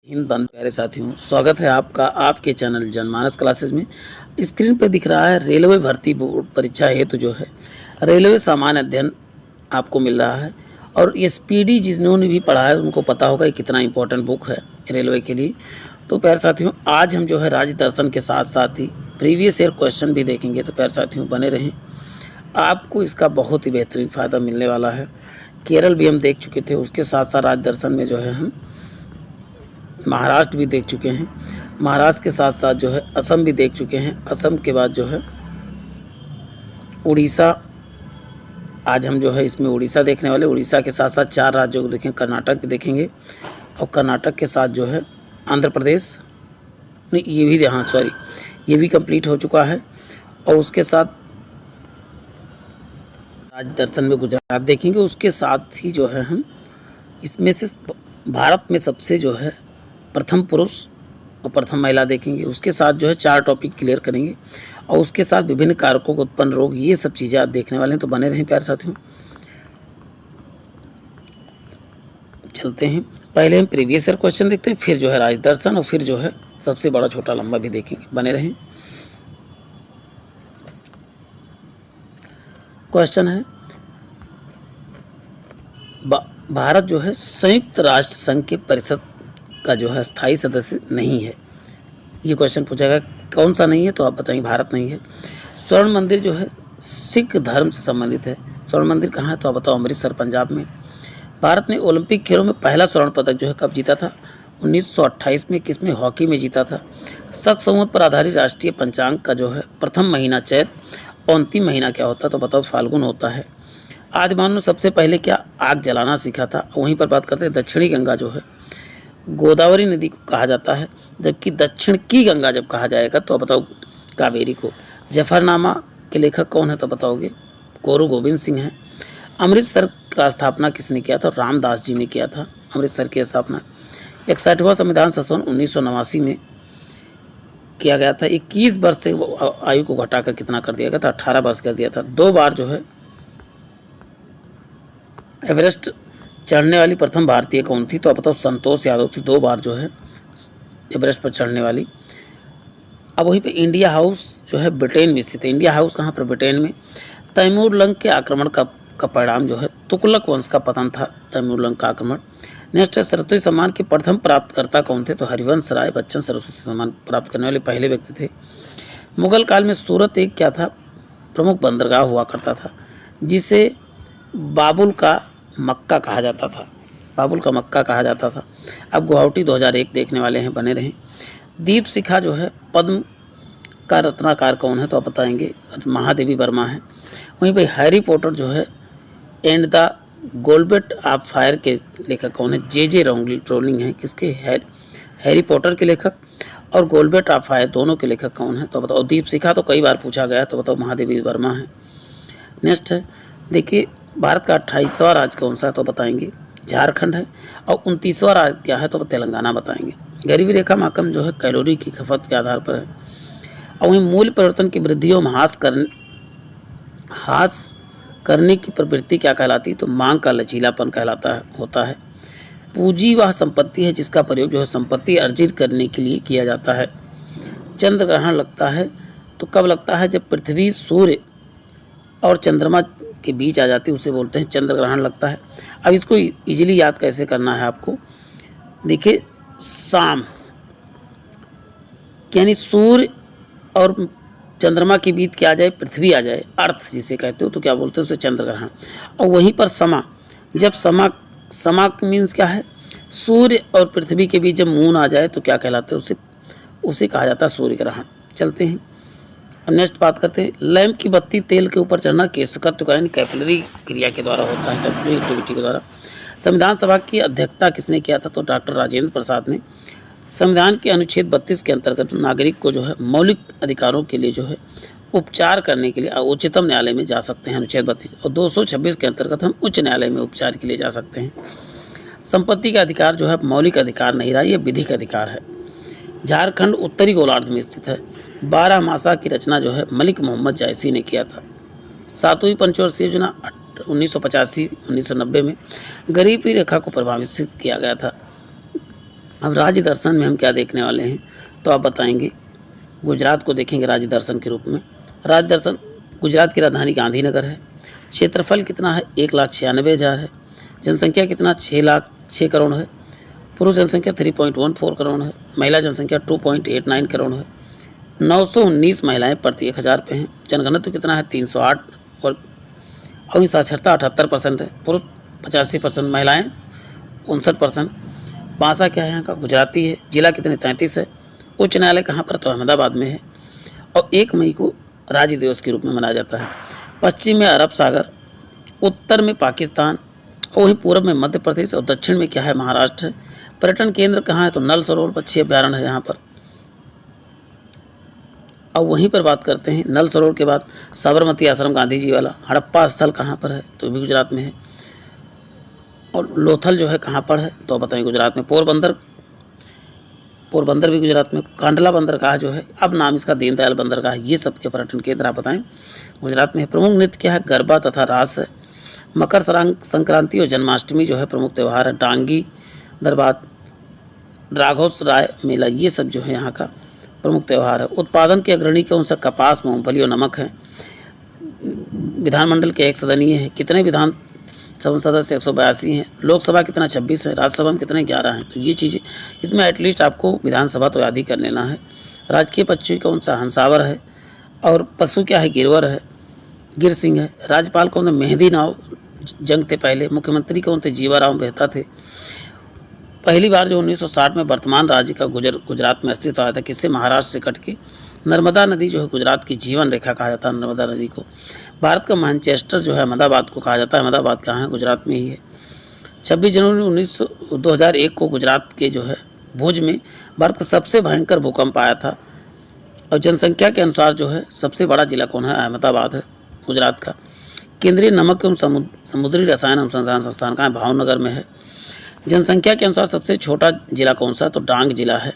हिंद बंद प्यारे साथियों, स्वागत है आपका आपके चैनल जनमानस क्लासेस में। स्क्रीन पर दिख रहा है रेलवे भर्ती बोर्ड परीक्षा हेतु जो है रेलवे सामान्य अध्ययन आपको मिल रहा है। और ये स्पीडी जिन्होंने भी पढ़ा है उनको पता होगा ये कितना इंपॉर्टेंट बुक है रेलवे के लिए। तो प्यारे साथियों, आज हम जो है राज्य दर्शन के साथ साथ ही प्रीवियस ईयर क्वेश्चन भी देखेंगे। तो प्यारे साथियों बने रहें, आपको इसका बहुत ही बेहतरीन फ़ायदा मिलने वाला है। केरल भी हम देख चुके थे, उसके साथ साथ राज्य दर्शन में जो है हम महाराष्ट्र भी देख चुके हैं। महाराष्ट्र के साथ साथ जो है असम भी देख चुके हैं। असम के बाद जो है उड़ीसा, आज हम जो है इसमें उड़ीसा देखने वाले। उड़ीसा के साथ साथ 4 राज्यों को देखें, कर्नाटक भी देखेंगे। और कर्नाटक के साथ जो है आंध्र प्रदेश, नहीं ये भी, हाँ सॉरी, ये भी कंप्लीट हो चुका है। और उसके साथ राज्य दर्शन में गुजरात देखेंगे। उसके साथ ही जो है हम इसमें से भारत में सबसे जो है प्रथम पुरुष और प्रथम महिला देखेंगे। उसके साथ जो है 4 टॉपिक क्लियर करेंगे। और उसके साथ विभिन्न कारकों को उत्पन्न रोग, ये सब चीज़ें आप देखने वाले हैं। तो बने रहें प्यारे साथियों। चलते हैं, पहले हम प्रीवियस ईयर क्वेश्चन देखते हैं, फिर जो है राज्य दर्शन, और फिर जो है सबसे बड़ा छोटा लंबा भी देखेंगे। बने रहें। क्वेश्चन है, भारत जो है संयुक्त राष्ट्र संघ के परिषद का जो है स्थायी सदस्य नहीं है। ये क्वेश्चन पूछा गया कौन सा नहीं है, तो आप बताएंगे भारत नहीं है। स्वर्ण मंदिर जो है सिख धर्म से संबंधित है। स्वर्ण मंदिर कहाँ है, तो आप बताओ अमृतसर पंजाब में। भारत ने ओलंपिक खेलों में पहला स्वर्ण पदक जो है कब जीता था, 1928 में। किसमें, हॉकी में जीता था। शक संवत पर आधारित राष्ट्रीय पंचांग का जो है प्रथम महीना चैत और अंतिम महीना क्या होता है, तो बताओ फाल्गुन होता है। आदिमानव ने सबसे पहले क्या आग जलाना सीखा था। वहीं पर बात करते हैं दक्षिणी गंगा जो है गोदावरी नदी को कहा जाता है, जबकि दक्षिण की गंगा जब कहा जाएगा तो बताओ कावेरी को। जफरनामा के लेखक कौन है, तो बताओगे गुरु गोविंद सिंह हैं। अमृतसर का स्थापना किसने किया था, रामदास जी ने किया था अमृतसर की स्थापना। 61वां संविधान संशोधन 1989 में किया गया था। 21 वर्ष से आयु को घटाकर कितना कर दिया गया था, 18 वर्ष कर दिया था। 2 बार जो है एवरेस्ट चढ़ने वाली प्रथम भारतीय कौन थी, तो आप बताओ संतोष यादव थी। 2 बार जो है एवरेस्ट पर चढ़ने वाली। अब वहीं पे इंडिया हाउस जो है ब्रिटेन में स्थित है। इंडिया हाउस कहाँ पर, ब्रिटेन में। तैमूरलंग के आक्रमण का परिणाम जो है तुगलक वंश का पतन था, तैमूरलंग का आक्रमण। नेक्स्ट है, सरस्वती सम्मान के प्रथम प्राप्तकर्ता कौन थे, तो हरिवंश राय बच्चन सरस्वती सम्मान प्राप्त करने वाले पहले व्यक्ति थे। मुगल काल में सूरत एक क्या था, प्रमुख बंदरगाह हुआ करता था, जिसे बाबुल का मक्का कहा जाता था। बाबुल का मक्का कहा जाता था। अब गुवाहाटी 2001 देखने वाले हैं, बने रहें। दीप शिखा जो है पद्म का रत्नाकार कौन है, तो आप बताएंगे महादेवी वर्मा है। वहीं पर हैरी पॉटर जो है एंड द गोल्बेट ऑफ फायर के लेखक कौन है, जे रोलिंग है। किसके, हैरी पॉटर के लेखक, और गोल्बेट ऑफ फायर दोनों के लेखक कौन है, तो बताओ। दीप शिखा तो कई बार पूछा गया, तो बताओ महादेवी वर्मा है। नेक्स्ट है, देखिए भारत का 28वां राज्य कौन सा है, तो बताएंगे झारखंड है। और 29वां राज्य क्या है, तो तेलंगाना बताएंगे। गरीबी रेखा मापन जो है कैलोरी की खपत के आधार पर है। और वहीं मूल्य परिवर्तन की वृद्धि और ह्रास करने की प्रवृत्ति क्या कहलाती है, तो मांग का लचीलापन कहलाता है, होता है। पूंजी वह संपत्ति है जिसका प्रयोग जो है संपत्ति अर्जित करने के लिए किया जाता है। चंद्र ग्रहण लगता है तो कब लगता है, जब पृथ्वी सूर्य और चंद्रमा के बीच आ जाती है, उसे बोलते हैं चंद्र ग्रहण लगता है। अब इसको इजीली याद कैसे करना है आपको, देखिए शाम यानी सूर्य और चंद्रमा के बीच क्या आ जाए, पृथ्वी आ जाए, अर्थ जिसे कहते हो, तो क्या बोलते हैं उसे चंद्र ग्रहण। और वहीं पर समा, जब समा मीन्स क्या है, सूर्य और पृथ्वी के बीच जब मून आ जाए तो क्या कहलाते हैं, उसे कहा जाता है सूर्य ग्रहण। चलते हैं, नेक्स्ट बात करते हैं। लैंप की बत्ती तेल के ऊपर चढ़ना केशकत्व यानी कैपिलरी क्रिया के द्वारा होता है, कैपिलरी एक्टिविटी के द्वारा। संविधान सभा की अध्यक्षता किसने किया था, तो डॉक्टर राजेंद्र प्रसाद ने। संविधान के अनुच्छेद 32 के अंतर्गत नागरिक को जो है मौलिक अधिकारों के लिए जो है उपचार करने के लिए उच्चतम न्यायालय में जा सकते हैं, अनुच्छेद 32। और 226 के अंतर्गत हम उच्च न्यायालय में उपचार के लिए जा सकते हैं। संपत्ति का अधिकार जो है मौलिक अधिकार नहीं रहा, यह विधिक अधिकार है। झारखंड उत्तरी गोलार्ध में स्थित है। 12 मासा की रचना जो है मलिक मोहम्मद जायसी ने किया था। 7वीं पंचवर्षीय योजना 1985-1990 में गरीबी रेखा को प्रभावित किया गया था। अब राज्य दर्शन में हम क्या देखने वाले हैं, तो आप बताएंगे। गुजरात को देखेंगे राज्य दर्शन के रूप में। राज्य दर्शन गुजरात की राजधानी गांधीनगर है। क्षेत्रफल कितना है, 1,96,000 है। जनसंख्या कितना, 6 करोड़ है। पुरुष जनसंख्या 3.14 करोड़ है। महिला जनसंख्या 2.89 करोड़ है। 919 महिलाएं प्रति 1000 पे हैं। जनघनत्व कितना है, 308 और साक्षरता 78% है। पुरुष 85%, महिलाएं 59%। भाषा क्या है यहाँ का, गुजराती है। जिला कितने, 33 है। उच्च न्यायालय कहाँ पर, तो अहमदाबाद में है। और 1 मई को राज्य दिवस के रूप में मनाया जाता है। पश्चिम में अरब सागर, उत्तर में पाकिस्तान, और वहीं पूर्व में मध्य प्रदेश, और दक्षिण में क्या है, महाराष्ट्र है। पर्यटन केंद्र कहाँ है, तो नल सरोवर पक्षी अभ्यारण्य है यहाँ पर। अब वहीं पर बात करते हैं, नल सरोवर के बाद साबरमती आश्रम गांधी जी वाला। हड़प्पा स्थल कहाँ पर है, तो भी गुजरात में है। और लोथल जो है कहाँ पर है, तो बताएं गुजरात में। पोरबंदर भी गुजरात में। कांडला बंदरगाह जो है, अब नाम इसका दीनदयाल बंदरगाह है। ये सबके पर्यटन केंद्र आप बताएं गुजरात में है। प्रमुख नृत्य क्या है, गरबा तथा रास है। मकर संक्रांति और जन्माष्टमी जो है प्रमुख त्यौहार है। डांगी दरबार, राघोस राय मेला, ये सब जो है यहाँ का प्रमुख त्यौहार है। उत्पादन के अग्रणी कौन सा, कपास, मूंगफली और नमक है। विधानमंडल के 1 सदनीय है। कितने विधान सभा सदस्य, 182 हैं। लोकसभा कितना, 26 है। राज्यसभा में कितने, 11 हैं। तो ये चीज़ें इसमें एटलीस्ट आपको विधानसभा तो याद ही कर लेना है। राजकीय पक्षी कौन सा, हंसावर है। और पशु क्या है, गिरवर है, गिर सिंह है। राज्यपाल कौन है, मेहदी नाव जंग थे पहले। मुख्यमंत्री कौन थे, जीवाराम मेहता थे। पहली बार जो 1960 में वर्तमान राज्य का गुजरात में अस्तित्व आया था, किससे, महाराष्ट्र से कट के। नर्मदा नदी जो है गुजरात की जीवन रेखा कहा जाता है नर्मदा नदी को। भारत का मैनचेस्टर जो है अहमदाबाद को कहा जाता है। अहमदाबाद कहाँ है, गुजरात में ही है। 26 जनवरी 2001 को गुजरात के जो है भुज में भारत का सबसे भयंकर भूकंप आया था। और जनसंख्या के अनुसार जो है सबसे बड़ा जिला कौन है, अहमदाबाद है गुजरात का। केंद्रीय नमक एवं समुद्री रसायन अनुसंधान संस्थान कहाँ है, भावनगर में है। जनसंख्या के अनुसार सबसे छोटा जिला कौन सा है, तो डांग जिला है।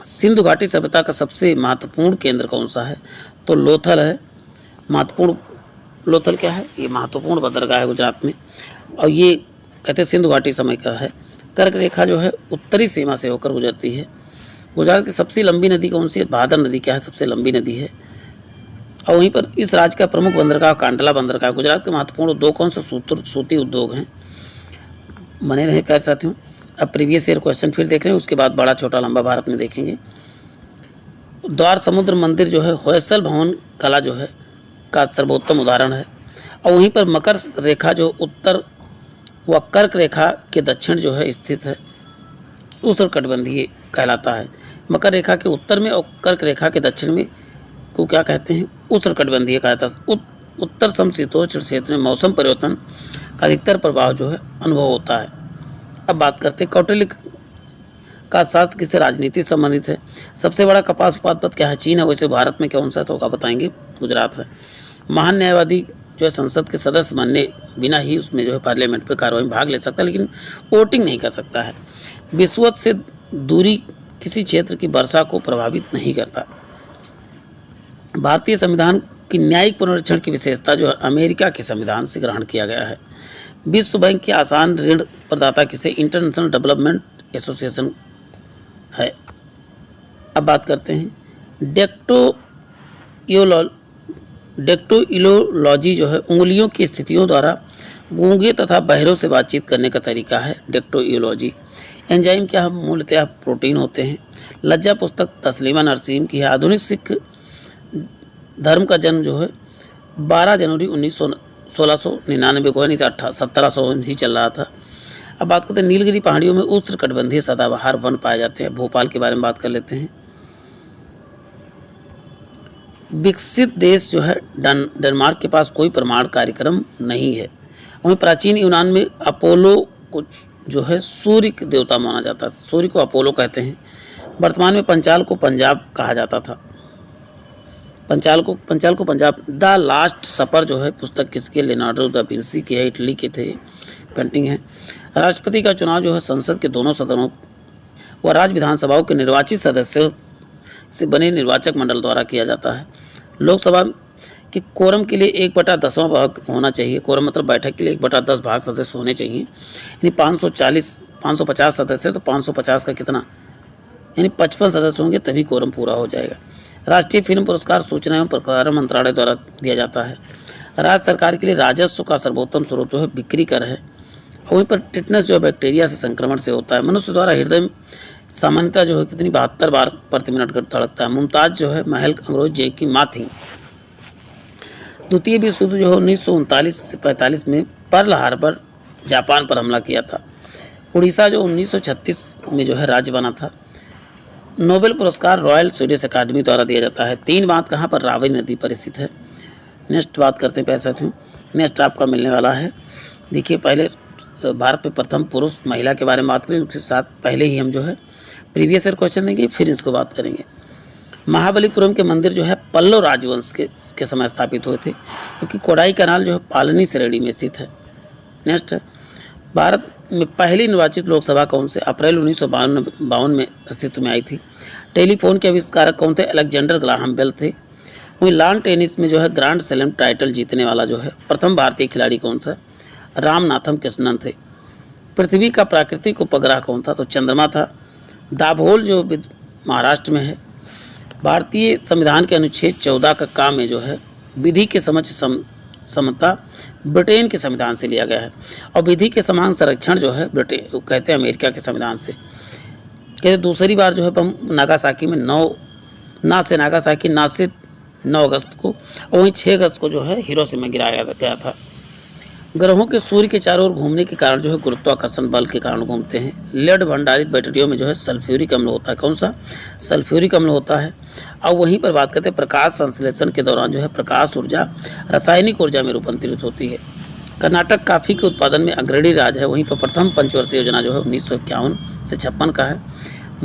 सिंधु घाटी सभ्यता का सबसे महत्वपूर्ण केंद्र कौन सा है, तो लोथल है। महत्वपूर्ण लोथल क्या है, ये महत्वपूर्ण बंदरगाह है गुजरात में। और ये कहते हैं सिंधु घाटी समय का है। कर्क रेखा जो है उत्तरी सीमा से होकर गुजरती है। गुजरात की सबसे लंबी नदी कौन सी है, भादर नदी क्या है, सबसे लंबी नदी है। और वहीं पर इस राज्य का प्रमुख बंदरगाह कांडला बंदरगाह। गुजरात के महत्वपूर्ण उद्योग कौन से, सूती उद्योग हैं। बने रहे प्यारे साथियों। अब प्रीवियस ईयर क्वेश्चन फिर देख रहे हैं, उसके बाद बड़ा छोटा लंबा भारत में देखेंगे। द्वार समुद्र मंदिर जो है होयसल भवन कला जो है का सर्वोत्तम उदाहरण है। और वहीं पर मकर रेखा जो उत्तर व कर्क रेखा के दक्षिण जो है स्थित है, उष्णकटिबंधीय कहलाता है। मकर रेखा के उत्तर में और कर्क रेखा के दक्षिण में को क्या कहते हैं, उष्णकटिबंधीय कहलाता है। उत्तर समशीतोष्ण क्षेत्र में मौसम परिवर्तन का अधिकतर प्रभाव जो है अनुभव होता है। अब बात करते हैं कौटिल्य का साथ किससे राजनीति संबंधित है। सबसे बड़ा कपास उत्पादक क्या है, चीन है। वैसे भारत में कौन सा, तो क्या बताएंगे, गुजरात है। महान न्यायवादी जो है संसद के सदस्य बनने बिना ही उसमें जो है पार्लियामेंट पे कार्रवाई में भाग ले सकता है, लेकिन वोटिंग नहीं कर सकता है। विषुवत से दूरी किसी क्षेत्र की वर्षा को प्रभावित नहीं करता। भारतीय संविधान की न्यायिक पुनरीक्षण की विशेषता जो है अमेरिका के संविधान से ग्रहण किया गया है। विश्व बैंक के आसान ऋण प्रदाता किसे, इंटरनेशनल डेवलपमेंट एसोसिएशन है। अब बात करते हैं डेक्टोइलोलॉजी जो है उंगलियों की स्थितियों द्वारा गूंगे तथा बहरों से बातचीत करने का तरीका है डेक्टोइलोलॉजी। एंजाइम क्या है, मूलतः प्रोटीन होते हैं। लज्जा पुस्तक तस्लीमा नरसीम की है। आधुनिक सिख धर्म का जन्म जो है 12 जनवरी 1699 को है, नहीं 1700 ही चल रहा था। अब बात करते हैं नीलगिरी पहाड़ियों में उष्णकटिबंधीय सदाबहार वन पाए जाते हैं। भोपाल के बारे में बात कर लेते हैं। विकसित देश जो है डेनमार्क के पास कोई परमाणु कार्यक्रम नहीं है। वहीं प्राचीन यूनान में अपोलो को जो है सूर्य के देवता माना जाता है। सूर्य को अपोलो कहते हैं। वर्तमान में पंचाल को पंजाब कहा जाता था। पंचाल को पंजाब। द लास्ट सपर जो है पुस्तक किसकी, लियोनार्डो दा विंसी की है, इटली के थे, पेंटिंग है। राष्ट्रपति का चुनाव जो है संसद के दोनों सदनों व राज्य विधानसभाओं के निर्वाचित सदस्यों से बने निर्वाचक मंडल द्वारा किया जाता है। लोकसभा कि कोरम के लिए 1/10वां भाग होना चाहिए। कोरम मतलब बैठक के लिए 1/10 भाग सदस्य होने चाहिए, यानी 550 सदस्य, तो 550 का कितना, यानी 55 सदस्य होंगे तभी कोरम पूरा हो जाएगा। राष्ट्रीय फिल्म पुरस्कार सूचना एवं प्रसारण मंत्रालय द्वारा दिया जाता है। राज्य सरकार के लिए राजस्व का सर्वोत्तम स्रोत जो है बिक्री कर है। वहीं पर टिटनेस जो बैक्टीरिया से संक्रमण से होता है। मनुष्य द्वारा हृदय में सामान्यतः जो है कितनी 72 बार प्रति मिनट धड़कता है। मुमताज जो है महल अंग्रेज जे की माँ थी। द्वितीय विश्व युद्ध जो है 1939 से 45 में पर्ल हार्बर जापान पर हमला किया था। उड़ीसा जो 1936 में जो है राज्य बना था। नोबेल पुरस्कार रॉयल स्वीडिश अकादमी द्वारा दिया जाता है। 3 बात कहाँ पर, रावी नदी पर स्थित है। नेक्स्ट बात करते हैं पैसा थी। नेक्स्ट आपका मिलने वाला है, देखिए पहले भारत में प्रथम पुरुष महिला के बारे में बात करें, उसके साथ पहले ही हम जो है प्रीवियस ईयर क्वेश्चन देंगे, फिर इसको बात करेंगे। महाबलीपुरम के मंदिर जो है पल्लव राजवंश के समय स्थापित हुए थे, क्योंकि कोडाई कनाल जो है पालनी श्रेणी में स्थित है। नेक्स्ट, भारत में पहली निर्वाचित लोकसभा कौन से, अप्रैल 1952 में अस्तित्व में आई थी। टेलीफोन के आविष्कारक कौन थे, अलेक्जेंडर ग्राहम बेल थे। वहीं लॉन टेनिस में जो है ग्रैंड स्लैम टाइटल जीतने वाला जो है प्रथम भारतीय खिलाड़ी कौन था, रामनाथम कृष्णन थे। पृथ्वी का प्राकृतिक उपग्रह कौन था, तो चंद्रमा था। दाभोल जो महाराष्ट्र में है। भारतीय संविधान के अनुच्छेद 14 का काम में जो है विधि के समक्ष समता ब्रिटेन के संविधान से लिया गया है, और विधि के समान संरक्षण जो है ब्रिटेन कहते हैं अमेरिका के संविधान से। कहते दूसरी बार जो है हम नागासाकी में 9 अगस्त को, और वहीं 6 अगस्त को जो है हिरोशिमा गिराया गया था। ग्रहों के सूर्य के चारों ओर घूमने के कारण जो है गुरुत्वाकर्षण बल के कारण घूमते हैं। लेड भंडारित बैटरियों में जो है सल्फ्यूरिक अम्ल होता है। कौन सा, सल्फ्यूरिक अम्ल होता है। और वहीं पर बात करते हैं प्रकाश संश्लेषण के दौरान जो है प्रकाश ऊर्जा रासायनिक ऊर्जा में रूपांतरित होती है। कर्नाटक कॉफी के उत्पादन में अग्रणी राज्य है। वहीं पर प्रथम पंचवर्षीय योजना जो है 1951 से 56 का है।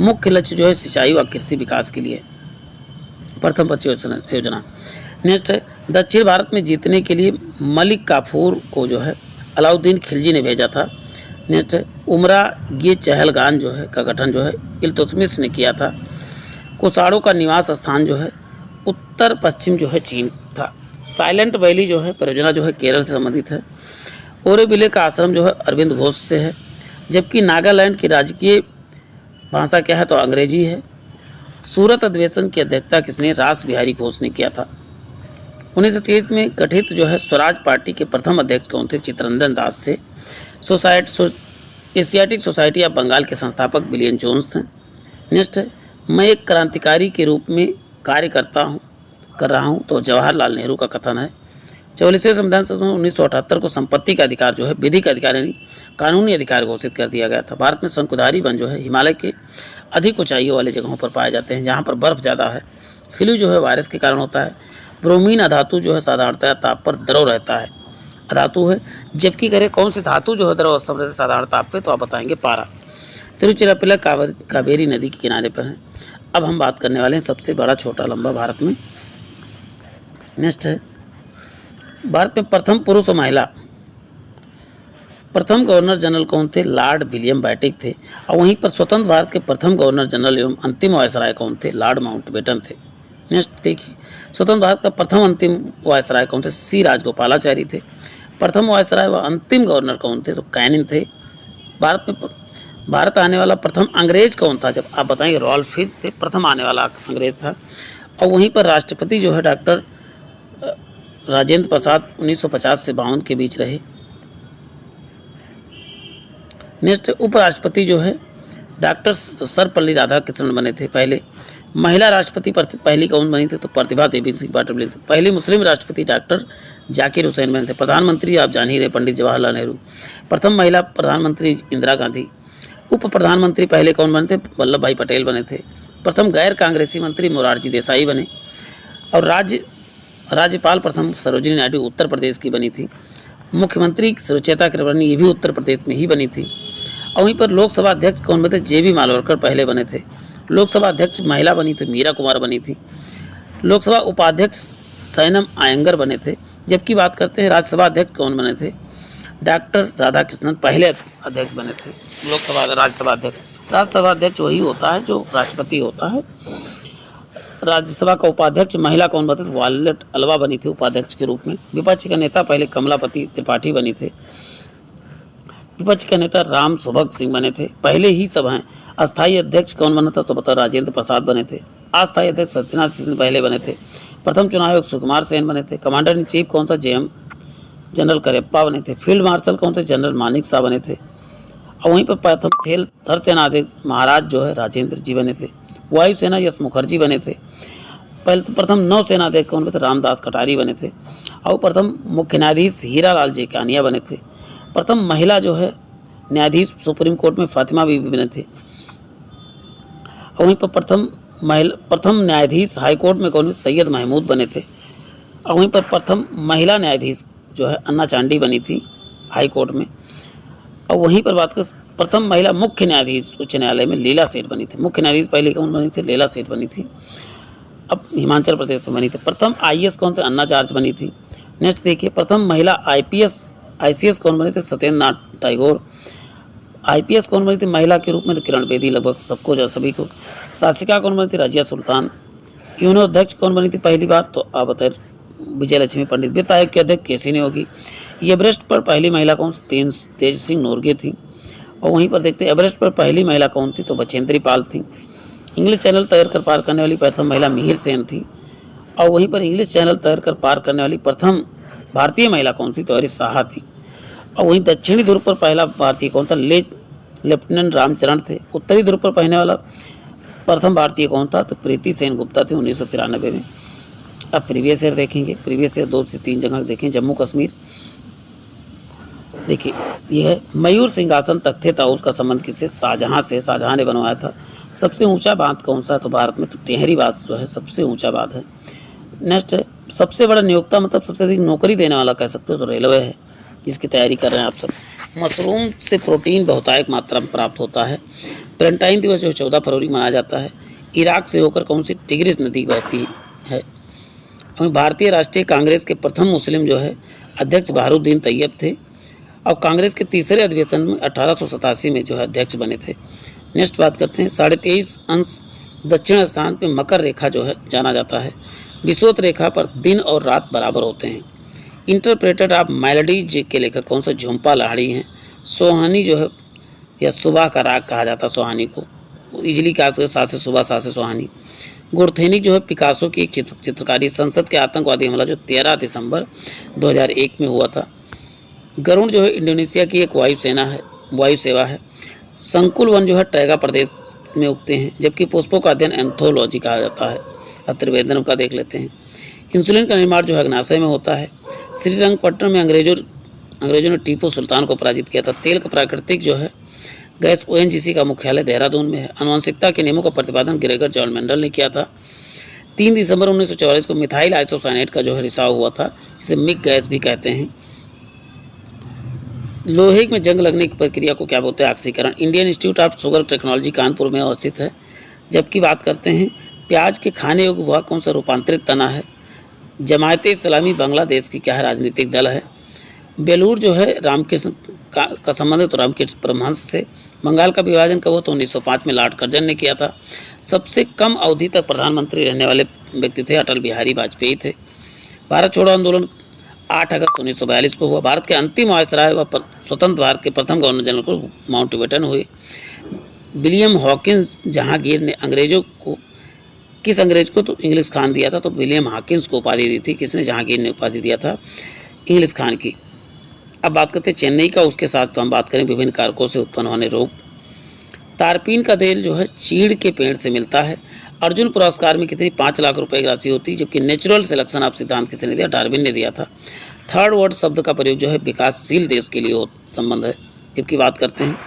मुख्य लक्ष्य जो है सिंचाई व कृषि विकास के लिए प्रथम पंचवर्षीय योजना। नेक्स्ट है, दक्षिण भारत में जीतने के लिए मलिक काफूर को जो है अलाउद्दीन खिलजी ने भेजा था। नेक्स्ट है, उमरा ये चहलगान जो है का गठन जो है इल्तुतमिश ने किया था। कुसाड़ों का निवास स्थान जो है उत्तर पश्चिम जो है चीन था। साइलेंट वैली जो है परियोजना जो है केरल से संबंधित है। ओरेबिले का आश्रम जो है अरविंद घोष से है। जबकि नागालैंड की राजकीय भाषा क्या है, तो अंग्रेजी है। सूरत अधिवेशन की अध्यक्षता किसने, रास बिहारी घोष ने किया था। 1923 में गठित जो है स्वराज पार्टी के प्रथम अध्यक्ष कौन थे, चित्तरंजन दास थे। एशियाटिक सोसाइटी ऑफ बंगाल के संस्थापक विलियम जोन्स थे। नेक्स्ट है, मैं एक क्रांतिकारी के रूप में कार्य कर रहा हूं, तो जवाहरलाल नेहरू का कथन है। 44वें संविधान संशोधन 1978 को संपत्ति का अधिकार जो है विधिक अधिकार यानी कानूनी अधिकार घोषित कर दिया गया था। भारत में शंकुधारी वन जो है हिमालय के अधिक ऊंचाइयों वाले जगहों पर पाए जाते हैं, जहाँ पर बर्फ ज़्यादा है। फ्लू जो है वायरस के कारण होता है। ब्रोमीन अधातु जो है साधारणतः ताप पर द्रव रहता है, अधातु है। जबकि करें कौन सी धातु जो है द्रव अवस्था में साधारण ताप पे, तो आप बताएंगे पारा। तिरुचिरापल्ली कावेरी नदी के किनारे पर है। अब हम बात करने वाले हैं सबसे बड़ा छोटा लंबा भारत में। नेक्स्ट है, भारत में प्रथम पुरुष और महिला प्रथम गवर्नर जनरल कौन थे, लॉर्ड विलियम बैटिक थे। और वहीं पर स्वतंत्र भारत के प्रथम गवर्नर जनरल एवं अंतिम वायसराय कौन थे, लॉर्ड माउंटबेटन थे। नेक्स्ट देखिए, स्वतंत्र भारत का प्रथम अंतिम वायसराय कौन थे, सी राजगोपालाचारी थे। प्रथम वायसराय व अंतिम गवर्नर कौन थे, तो कैनिंग थे। भारत आने वाला प्रथम अंग्रेज कौन था, जब आप बताएंगे रॉल्फ फिच थे, प्रथम आने वाला अंग्रेज था। और वहीं पर राष्ट्रपति जो है डॉक्टर राजेंद्र प्रसाद 1950 से 52 के बीच रहे। नेक्स्ट, उपराष्ट्रपति जो है डॉक्टर सर्वपल्ली राधाकृष्णन बने थे पहले। महिला राष्ट्रपति पहली कौन बनी थी, तो प्रतिभा देवी सिंह पाटिल बनी थी। पहली मुस्लिम राष्ट्रपति डॉक्टर जाकिर हुसैन बने थे। प्रधानमंत्री आप जान ही रहे, पंडित जवाहरलाल नेहरू। प्रथम महिला प्रधानमंत्री इंदिरा गांधी। उप प्रधानमंत्री पहले कौन बने थे, वल्लभ भाई पटेल बने थे। प्रथम गैर कांग्रेसी मंत्री मोरारजी देसाई बने। और राज्यपाल प्रथम सरोजिनी नायडू उत्तर प्रदेश की बनी थी। मुख्यमंत्री सुचेता कृपलानी ये भी उत्तर प्रदेश में ही बनी थी। और वहीं पर लोकसभा अध्यक्ष कौन बने थे, जेबी मालवरकर पहले बने थे। लोकसभा अध्यक्ष महिला बनी थी, मीरा कुमार बनी थी। लोकसभा उपाध्यक्ष सैनम आयंगर बने थे। जबकि बात करते हैं राज्यसभा अध्यक्ष कौन बने थे, डॉक्टर राधाकृष्णन पहले अध्यक्ष बने थे राज्यसभा अध्यक्ष। राज्यसभा अध्यक्ष वही होता है जो राष्ट्रपति होता है। राज्यसभा का उपाध्यक्ष महिला कौन बनी? वायलेट अलवा बनी थी उपाध्यक्ष के रूप में। विपक्ष के नेता पहले कमलापति त्रिपाठी बनी थे। विपक्ष के नेता राम सुभग सिंह बने थे। पहले ही सब हैं। अस्थायी अध्यक्ष कौन बना था? तो बताओ, राजेंद्र प्रसाद बने थे। अस्थायी अध्यक्ष सत्यनाथ सिंह पहले बने थे। प्रथम चुनाव आयुक्त सुकुमार सेन बने थे। कमांडर इन चीफ कौन था? जेएम जनरल करेप्पा बने थे। फील्ड मार्शल कौन थे? जनरल मानिक शाह बने थे। और वहीं पर प्रथम थल सेना अध्यक्ष महाराज जो है राजेंद्र जी बने थे। वायुसेना यश मुखर्जी बने थे। पहले तो प्रथम नौसेना अध्यक्ष कौन बने थे? रामदास कटारी बने थे। और प्रथम मुख्य न्यायाधीश हीरालाल जेकानिया बने थे। प्रथम महिला जो है न्यायाधीश सुप्रीम कोर्ट में फातिमा बीबी बने थे। और वहीं पर प्रथम न्यायाधीश हाई कोर्ट में कौन? सैयद महमूद बने थे। और वहीं पर प्रथम महिला न्यायाधीश जो है अन्ना चांडी बनी थी हाई कोर्ट में। और वहीं पर बात कर प्रथम महिला मुख्य न्यायाधीश उच्च न्यायालय में लीला सेठ बनी थी। मुख्य न्यायाधीश पहले कौन बनी थी? लीला सेठ बनी थी। अब हिमाचल प्रदेश में बनी थी। प्रथम आईएएस कौन थे? अन्ना चार्ज बनी थी। नेक्स्ट देखिए, प्रथम महिला आईसीएस कौन बने थे? सत्येंद्र नाथ टैगोर। आईपीएस कौन बनी थी महिला के रूप में? तो किरण बेदी, लगभग सबको जो सभी को। शासिका कौन बनी थी? रजिया सुल्तान। यूनो अध्यक्ष कौन बनी थी पहली बार? तो आप बताइए, विजय लक्ष्मी पंडित। वित्त आयोग के अध्यक्ष कैसी नहीं होगी। एवरेस्ट पर पहली महिला कौन? तेज सिंह नोरगे थी। और वहीं पर देखते हैं एवरेस्ट पर पहली महिला कौन थी? तो बछेंद्री पाल थी। इंग्लिश चैनल तैर कर पार करने वाली प्रथम महिला मिहिर सेन थी। और वहीं पर इंग्लिश चैनल तैर कर पार करने वाली प्रथम भारतीय महिला कौन थी? तो हरीश साहा थी। और वहीं दक्षिणी ध्रुव पर पहला भारतीय कौन था? लेफ्टिनेंट रामचरण थे। उत्तरी ध्रुव पर पहने वाला प्रथम भारतीय कौन था? तो प्रीति सेन गुप्ता थी 1993 में। अब प्रीवियस ईयर देखेंगे। प्रीवियस ईयर 2 से 3 जगह देखें। जम्मू कश्मीर देखिए, यह है मयूर सिंहासन तख्ते ताऊस का संबंध किससे? शाहजहां से। शाहजहां ने बनवाया था। सबसे ऊंचा बांध कौन सा? तो भारत में तो टेहरी बांध जो है सबसे ऊंचा बांध है। नेक्स्ट है, सबसे बड़ा नियोक्ता मतलब सबसे अधिक नौकरी देने वाला कह सकते हो तो रेलवे है, जिसकी तैयारी कर रहे हैं आप सब। मशरूम से प्रोटीन बहुतायत मात्रा में प्राप्त होता है। वैलेंटाइन दिवस जो 14 फरवरी मनाया जाता है। इराक से होकर कौन सी टिग्रिस नदी बहती है? भारतीय राष्ट्रीय कांग्रेस के प्रथम मुस्लिम जो है अध्यक्ष बहारुद्दीन तैयब थे। और कांग्रेस के तीसरे अधिवेशन में 1887 में जो है अध्यक्ष बने थे। नेक्स्ट बात करते हैं, 23.5 अंश दक्षिण स्थान पे मकर रेखा जो है जाना जाता है। विषुवत रेखा पर दिन और रात बराबर होते हैं। इंटरप्रेटर ऑफ मेलोडीज के लेखक कौन सा? झुम्पा लाहिड़ी हैं। सोहानी जो है या सुबह का राग कहा जाता है सोहानी को। इजली का साथ से सुबह साथ से सोहानी। गुरथेनिक जो है पिकासो की एक चित्रकारी। संसद के आतंकवादी हमला जो 13 दिसंबर 2001 में हुआ था। गरुड़ जो है इंडोनेशिया की एक वायु सेवा है। संकुल वन जो है टैगा प्रदेश में उगते हैं, जबकि पुष्पों का अध्ययन एंथोलॉजी कहा जाता है। अब त्रिवेंद्रम का देख लेते हैं। इंसुलिन का निर्माण जो है अग्नाशय में होता है। श्रीरंगपट्टनम में अंग्रेजों ने टीपू सुल्तान को पराजित किया था। तेल का प्राकृतिक जो है गैस ओएनजीसी का मुख्यालय देहरादून में है। आनुवंशिकता के नियमों का प्रतिपादन ग्रेगर जॉन मेंडल ने किया था। 3 दिसंबर 1944 को मिथाइल आइसोसाइनेट का जो है रिसाव हुआ था, जिसे मिग गैस भी कहते हैं। लोहे में जंग लगने की प्रक्रिया को क्या बोलते हैं? ऑक्सीकरण। Indian institute of sugar technology Kanpur में अवस्थित है। जबकि बात करते हैं प्याज के खाने योग्य भूभाग कौन सा? रूपांतरित तना है। जमायत इस्लामी बांग्लादेश की क्या है? राजनीतिक दल है। बेलूर जो है रामकृष्ण का संबंध है तो रामकृष्ण परमहंस से। बंगाल का विभाजन कब हुआ? तो 1905 में लॉर्ड कर्जन ने किया था। सबसे कम अवधि तक प्रधानमंत्री रहने वाले व्यक्ति थे अटल बिहारी वाजपेयी थे। भारत छोड़ो आंदोलन 8 अगस्त 1942 को हुआ। भारत के अंतिम वायसराय व स्वतंत्र भारत के प्रथम गवर्नर जनरल को माउंटबेटन हुए। विलियम हॉकिंस जहांगीर ने किस अंग्रेज को? तो इंग्लिश खान दिया था। तो विलियम हॉकिंस को उपाधि दी थी। किसने? जहांगीर ने उपाधि दिया था इंग्लिश खान की। अब बात करते हैं चेन्नई का। उसके साथ तो हम बात करें विभिन्न कारकों से उत्पन्न होने रोग। तारपीन का तेल जो है चीड़ के पेड़ से मिलता है। अर्जुन पुरस्कार में कितनी? 5 लाख रुपए की राशि होती है। जबकि नेचुरल सिलेक्शन ऑफ सिद्धांत किसने दिया? डार्विन ने दिया था। थर्ड वर्ल्ड शब्द का प्रयोग जो है विकासशील देश के लिए संबंध है। जबकि बात करते हैं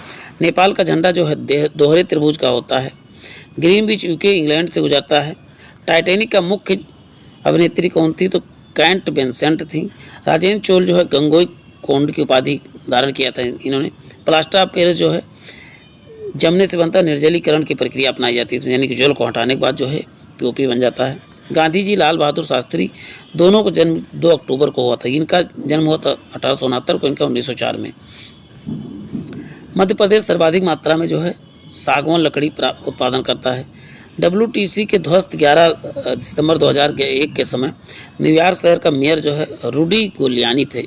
नेपाल का झंडा जो है दोहरे त्रिभुज का होता है। ग्रीनविच यूके इंग्लैंड से गुजरता है। टाइटैनिक का मुख्य अभिनेत्री कौन थी? तो कैंट बेंसेंट थी। राजेंद्र चोल जो है गंगोई कोंड की उपाधि धारण किया था इन्होंने। प्लास्टर ऑफ पेरिस जो है जमने से बनता है। निर्जलीकरण की प्रक्रिया अपनाई जाती है इसमें, यानी कि जल को हटाने के बाद जो है पीओपी बन जाता है। गांधी जी लाल बहादुर शास्त्री दोनों को जन्म 2 अक्टूबर को हुआ था। इनका जन्म हुआ था 1869 को, इनका 1904 में। मध्य प्रदेश सर्वाधिक मात्रा में जो है सागवान लकड़ी उत्पादन करता है। WTC के ध्वस्त 11 सितंबर 2001 के समय न्यूयॉर्क शहर का मेयर जो है रूडी गुलियानी थे।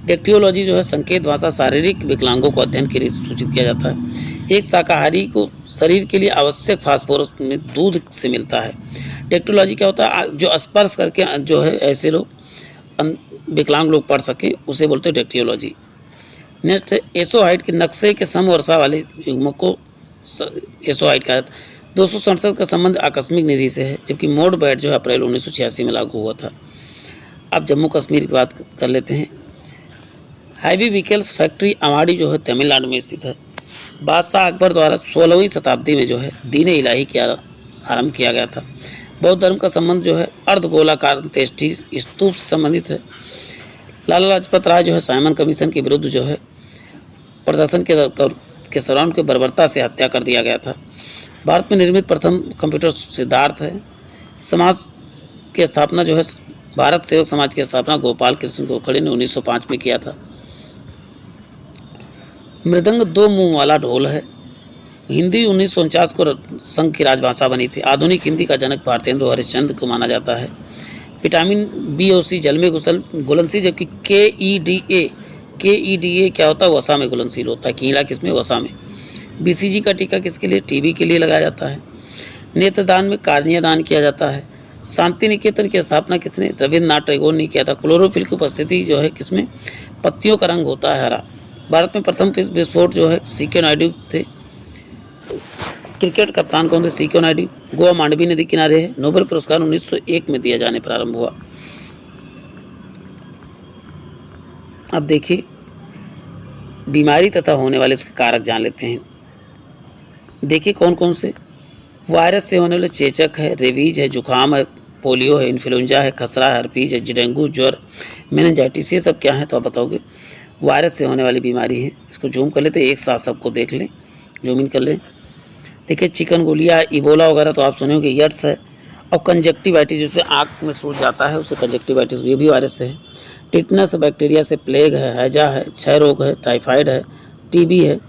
डेक्टियोलॉजी जो है संकेत भाषा शारीरिक विकलांगों को अध्ययन के लिए सूचित किया जाता है। एक शाकाहारी को शरीर के लिए आवश्यक फास्फोरस में दूध से मिलता है। डेक्टियोलॉजी क्या होता है, जो स्पर्श करके जो है ऐसे लोग विकलांग लोग पढ़ सके उसे बोलते हैं डेक्टियोलॉजी। नेक्स्ट है एसोहाइट के नक्शे के समवर्षा वाले युग्मक को एसोहाइट कहा जाता है। 267 का संबंध आकस्मिक निधि से है, जबकि मोड बैट जो है अप्रैल 1986 में लागू हुआ था। अब जम्मू कश्मीर की बात कर लेते हैं। हैवी व्हीकल्स फैक्ट्री अमाड़ी जो है तमिलनाडु में स्थित है। बादशाह अकबर द्वारा 16वीं शताब्दी में जो है दीन इलाही की आरंभ किया गया था। बौद्ध धर्म का संबंध जो है अर्धगोलाकार अंत्येष्टि स्तूप से संबंधित है। लाला लाजपत राय जो है साइमन कमीशन के विरुद्ध जो है प्रदर्शन के दौरान के बर्बरता से हत्या कर दिया गया था। भारत में निर्मित प्रथम कंप्यूटर सिद्धार्थ है। समाज की स्थापना जो है भारत सेवक समाज की स्थापना गोपाल कृष्ण गोखले ने 1905 में किया था। मृदंग 2 मुंह वाला ढोल है। हिंदी 1949 को संघ की राजभाषा बनी थी। आधुनिक हिंदी का जनक भारतेंदु हरिश्चंद्र को माना जाता है। विटामिन बी और सी जल में घुलनशील, जबकि के ई डी ए क्या होता है, वसा में घुलनशील होता है। कीड़ा किसमें, वसा में। BCG का टीका किसके लिए, टीबी के लिए लगाया जाता है। नेत्रदान में कार्निया दान किया जाता है। शांति निकेतन की स्थापना किसने, रविन्द्रनाथ टैगोर ने किया था। क्लोरोफिल की उपस्थिति जो है किसमें, पत्तियों का रंग होता है हरा। भारत में प्रथम विस्फोट जो है CK नायडू थे। क्रिकेट कप्तान कौन थे, CK नायडू। गोवा मांडवी नदी किनारे है। नोबेल पुरस्कार 1901 में दिया जाने प्रारंभ हुआ। अब देखिए बीमारी तथा होने वाले उसके कारक जान लेते हैं। देखिए कौन कौन से। वायरस से होने वाले चेचक है, रेबीज है, जुकाम है, पोलियो है, इन्फ्लुएंजा है, खसरा है, हर्पीज है, डेंगू, ज्वर, मेनिंजाइटिस, ये सब क्या है तो आप बताओगे। वायरस से होने वाली बीमारी है। इसको जूम कर लेते हैं, एक साथ सबको देख लें, जूम इन कर लें। देखिए चिकनगुनिया, इबोला वगैरह तो आप सुने होंगे, यड्स है। और कंजक्टिवाइटिस जिससे आँख में सूज जाता है उसे कंजक्टिवाइटिस, ये भी वायरस से है। टिटनस बैक्टीरिया से, प्लेग है, हैजा है, क्षय रोग है, टाइफाइड है, टीबी है।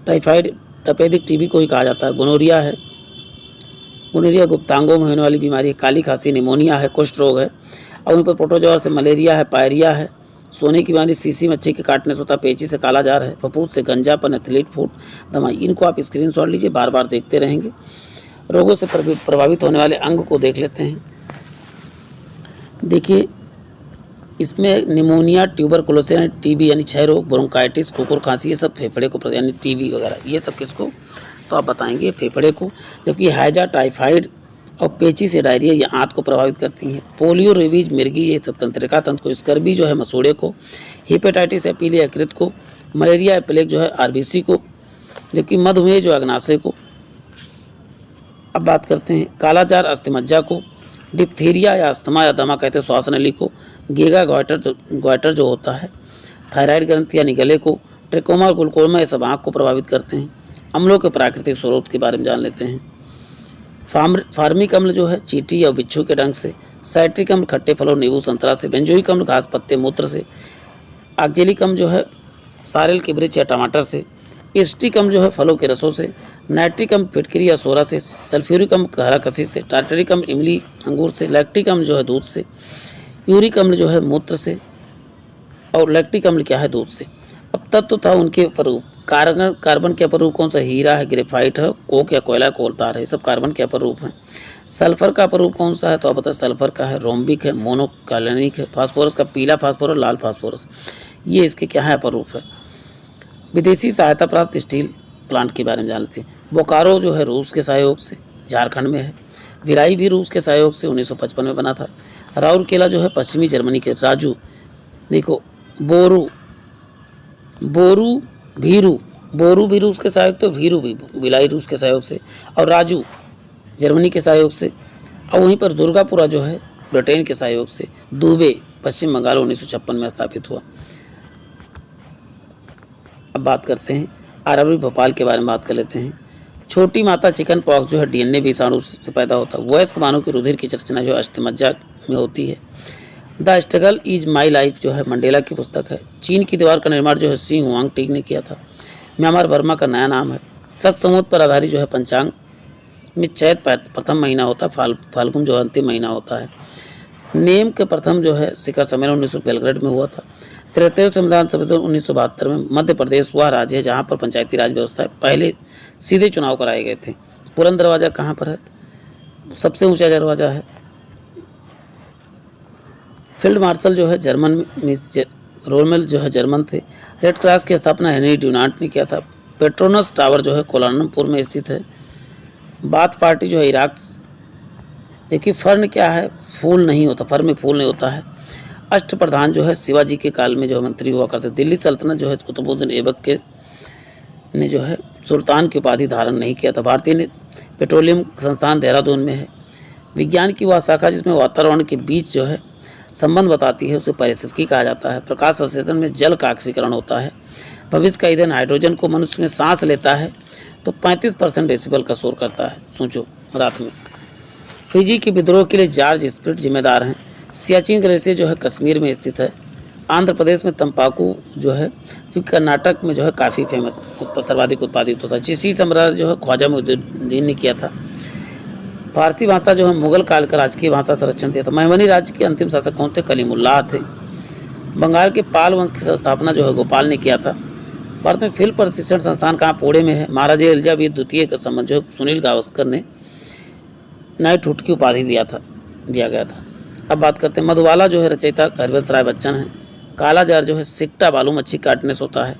टाइफाइड तपेदिक टीबी को ही कहा जाता है। गोनोरिया है, गोनोरिया गुप्तांगों में होने वाली बीमारी है। काली खांसी, निमोनिया है, कुष्ठ रोग है। और वहीं पर प्रोटोजोआ से मलेरिया है, पायरिया है। सोने की बीमारी सीसी मच्छी के काटने से होता है। पेची से कालाजार है। फफूंद से गंजापन, एथलीट फूट दमाई। इनको आप स्क्रीनशॉट लीजिए, बार बार देखते रहेंगे। रोगों से प्रभावित होने वाले अंग को देख लेते हैं। देखिए इसमें निमोनिया, ट्यूबरकुलोसिस यानी टीबी यानी क्षय रोग, ब्रोंकाइटिस, कुकुर खांसी, ये सब फेफड़े को यानी टीबी वगैरह, ये सब किसको तो आप बताएंगे फेफड़े को। जबकि हैजा, टाइफाइड और पेची से डायरिया ये आंत को प्रभावित करती हैं। पोलियो, रेबीज, मिर्गी ये सब तंत्रिका तंत्र को। स्कर्बी जो है मसूड़े को। हेपेटाइटिस है पीले यकृत को। मलेरिया या प्लेग जो है RBC को। जबकि मधुमेह जो है अग्नाशय को। अब बात करते हैं कालाजार अस्थि को। डिप्थीरिया या अस्थमा या दमा कहते हैं श्वास नली को। गेगा ग्वाइटर जो होता है। थायराइड ग्रंथि यानी गले को। ट्रेकोमा, ग्लूकोमा ये सब आँख को प्रभावित करते हैं। अम्लों के प्राकृतिक स्रोत के बारे में जान लेते हैं। फार्मिक अम्ल जो है चींटी या बिच्छू के डंक से। साइट्रिक अम्ल खट्टे फलों, नींबू, संतरा से। बेंजोइक अम्ल घास, पत्ते, मूत्र से। ऑक्जेलिक अम्ल जो है सारेल के वृक्ष या टमाटर से। एस्टिक अम्ल जो है फलों के रसों से। नाइट्रिक अम्ल फिटकरी या सोरा से। सल्फ्यूरिक अम्ल हरा कसी से। टार्टरिक अम्ल इमली, अंगूर से। लैक्टिक अम्ल जो है दूध से। यूरिक अम्ल जो है मूत्र से। और लैक्टिक अम्ल क्या है, दूध से। अब तत्व था उनके अपरूप। कार्बन के अपरूप कौन सा, हीरा है, ग्रेफाइट है, कोक या कोयला, कोलतार है, सब कार्बन के अपरूप हैं। सल्फर का अपरूप कौन सा है तो आप बताओ। सल्फर का है रोम्बिक है, मोनोक्लैनिक है। फास्फोरस का पीला फास्फोरस, लाल फास्फोरस, ये इसके क्या है, अपरूप है। विदेशी सहायता प्राप्त स्टील प्लांट के बारे में जान लेते हैं। बोकारो जो है रूस के सहयोग से, झारखंड में है। भिलाई भी रूस के सहयोग से 1955 में बना था। राउरकेला जो है पश्चिमी जर्मनी के। राजू देखो, बोरू भी रूस के सहयोग, तो भीरू भी भिलाई रूस के सहयोग से। और राजू जर्मनी के सहयोग से। और वहीं पर दुर्गापुरा जो है ब्रिटेन के सहयोग से। दुबे पश्चिम बंगाल 1956 में स्थापित हुआ। अब बात करते हैं अरबी भोपाल के बारे में बात कर लेते हैं। छोटी माता चिकन पॉक्स जो है DNA विषाणु से पैदा होता है। वयस्क मानव की रुधिर की रचना जो अस्थि में होती है। The struggle is my life जो है मंडेला की पुस्तक है। चीन की दीवार का निर्माण जो है सी हुआंगटिंग ने किया था। म्यांमार बर्मा का नया नाम है। सख्त समूद पर आधारित जो है पंचांग में चैत प्रथम महीना होता है, फाल्गुन जो है अंतिम महीना होता है। नेम के प्रथम जो है शिखर सम्मेलन 1900 बेलग्रेड में हुआ था। 73वें संविधान संशोधन 1972 में। मध्य प्रदेश वह राज्य है जहाँ पर पंचायती राज व्यवस्था पहले सीधे चुनाव कराए गए थे। बुलंद दरवाजा कहाँ पर है? सबसे ऊंचा दरवाजा है। फील्ड मार्शल जो है जर्मन रोमेल जो है जर्मन थे। रेड क्रॉस की स्थापना हेनरी ड्यूनांट ने किया था। पेट्रोनस टावर जो है कोलालमपुर में स्थित है। बाथ पार्टी जो है इराक। देखिए फर्न क्या है? फूल नहीं होता, फर में फूल नहीं होता है। अष्टप्रधान जो है शिवाजी के काल में जो है मंत्री हुआ करते। दिल्ली सल्तनत जो है कुतुबुद्दीन ऐबक के ने जो है सुल्तान की उपाधि धारण नहीं किया था। भारतीय पेट्रोलियम संस्थान देहरादून में है। विज्ञान की वह शाखा जिसमें वातावरण के बीच जो है संबंध बताती है उसे पारिस्थितिकी कहा जाता है। प्रकाश संश्लेषण में जल का ऑक्सीकरण होता है। भविष्य का ईंधन हाइड्रोजन को मनुष्य में सांस लेता है तो 35% डेसिबल का शोर करता है। सोचो रात में। फिजी के विद्रोह के लिए जॉर्ज स्प्रिट जिम्मेदार हैं। सियाचिन ग्लेशियर जो है कश्मीर में स्थित है। आंध्र प्रदेश में तंबाकू जो है, क्योंकि कर्नाटक में जो है काफ़ी फेमस सर्वाधिक उत्पादित होता है। चिश्ती साम्राज्य जो है ख्वाजा मुइनुद्दीन ने किया था। फारसी भाषा जो है मुगल काल का राजकीय भाषा संरक्षण दिया था। मेहमनी राज्य के अंतिम शासक कौन थे? कलीमुल्लाह थे। बंगाल के पाल वंश की स्थापना जो है गोपाल ने किया था। भारत में फिल्म प्रशिक्षण संस्थान कहाँ? पुणे में है। महाराजा एलिजाबेथ द्वितीय का संबंध जो सुनील गावस्कर ने नाइटहुड की उपाधि दिया गया था। अब बात करते हैं मधुबाला जो है रचयिता हरिवंश राय बच्चन है। काला जार जो है सिकटा बालू मच्छी काटने से होता है।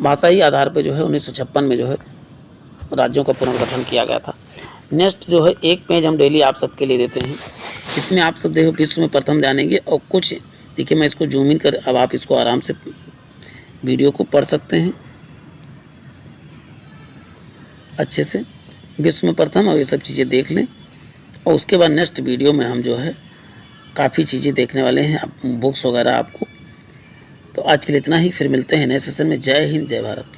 भाषाई आधार पर जो है 1956 में जो है राज्यों का पुनर्गठन किया गया था। नेक्स्ट जो है एक पेज हम डेली आप सबके लिए देते हैं। इसमें आप सब देखो विश्व में प्रथम जानेंगे और कुछ देखिए मैं इसको जूम इन कर, अब आप इसको आराम से वीडियो को पढ़ सकते हैं अच्छे से। विश्व में प्रथम और ये सब चीज़ें देख लें और उसके बाद नेक्स्ट वीडियो में हम जो है काफ़ी चीज़ें देखने वाले हैं, बुक्स वगैरह आपको। तो आज के लिए इतना ही, फिर मिलते हैं नए सेशन में। जय हिंद, जय भारत।